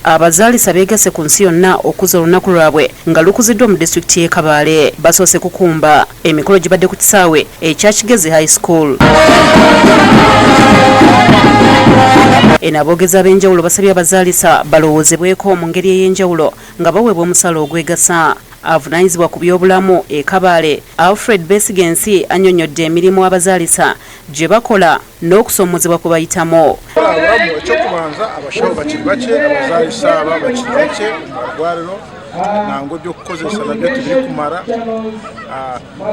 Abazaalisa beegasse kunsi yonna okuza olunaku lwabwe nga lukuziddwa mu disitulikiti y'e Kabaale basoose kukumba emikolo gibadde ku kisaawe ekya Kigezi High School. Aboogezi ab'enjawulo basabye abazaalisa balowoozebweko mu ngeri ey'enjawulo nga baweebwa omusaala ogwegasa. Avunaanyizibwa ku by'obulamu e Kabaale Alfred Besigensi annyonnyodde emirimu abazaalisa gye bakola n'okusoomozebwa kwe bayitamu. Ekyokubanza abashawo bakiri bake abazaalisa bakiri bake mu malwaliro nango by'okukozesa nabyo tubiri kumara.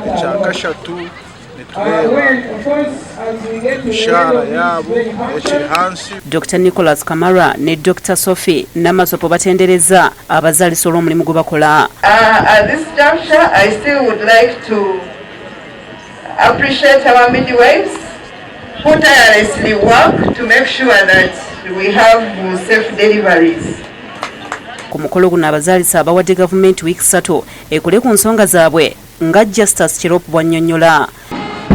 Ekyakashatu netureeba emishahara yaabo ekiri hansi. Dr. Nicholas Kamara ne Dr. Sophie Namasopo batendereza abazaalisa olw'omulimu gwe bakola. At this juncture, I still would like to appreciate our midwives who tirelessly work to make sure that we have safe deliveries. Ku mukolo guno abazaalisa bawadde Gavumenti wiiki ssatu ekole ku nsonga zaabwe nga Justus Kiropu bw'annyonnyola.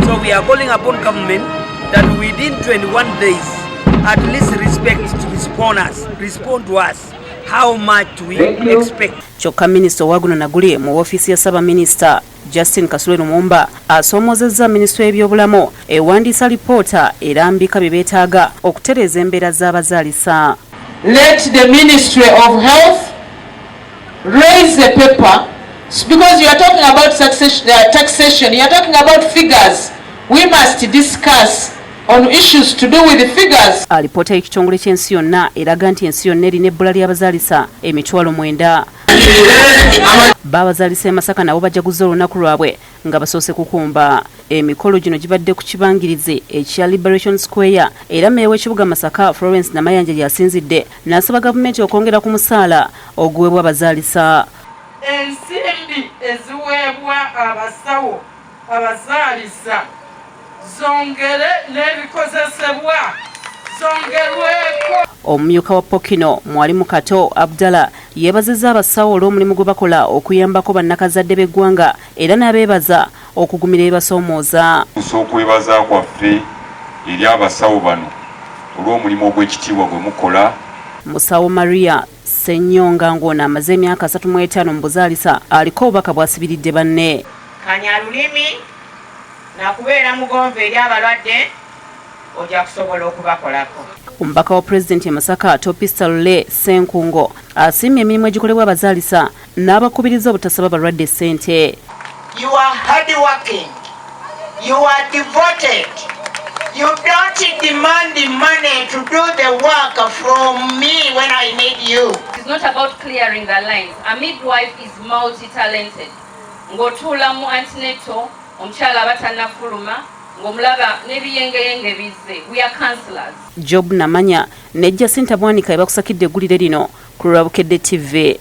So we are calling upon government that within 21 days at least respond to us how much we expect. Kyokka minisita owa guno naguli mu woofiisi ya Ssabaminisita Justin Kasule Lumumba asoomozezza minisitule y'ebyobulamu ewandiisa lipoota erambika bye beetaaga okutereeza embeera z'abazaalisa. Let the Ministry of Health raise the paper because you are talking about taxation, you are talking about figures. We must discuss on issues to do with the figures. Alipoota y'ekitongole ky'ensi yonna eraga nti ensi yonna erina ebbula ly'abazaalisa emitwalo 9. Babazaalisa e Masaka nabo bajaguza olunaku lwabwe nga basoose kukumba. Emikolo gino gibadde ku kibangirizi ekya Liberation Square era meeya w'ekibuga Masaka Florence Namayanja yasinzidde n'asaba gavumenti okwongera ku musaala oguweebwa abazaalisa. Ensimbi eziweebwa abasawo abazaalisa zongere n'ebikozesebwa zongerweko. Omumyuka wa Pokino Mwalimu Kato Abdallah yeebazizza abasawo olw'omulimu gwe bakola okuyambako bannakazadde b'eggwanga era n'abeebaza okugumira ebisoomooza. Okwebaza kwaffe eri abasawo bano olw'omulimu ogw'ekitiibwa gwe mukola. Musawo Maria Senyonga ng'ono amaze emyaka 35 mu buzaalisa aliko obubaka bw'asibiridde banne. Kanya lulimi nakubeera mugonvu eri abalwadde ojja kusobola okubakolako. Omubaka wa Pulezidenti e Masaka Topista Lule Senkungo asiimye emirimu egikolebwa abazaalisa n'abakubiriza obutasaba balwadde ssente. You are hard working. You are devoted. You don't demand the money to do the work from me when I need you. It's not about clearing the lines. A midwife is multi-talented. Ng'otuula mu antenatal, omukyala abatannafuluma, ng'omulaba n'ebiyengeyenge bizze. We are counselors. Job Namanya ne Jacinta Bwanika bakusakidde eggulire lino ku lwa Bukedde TV.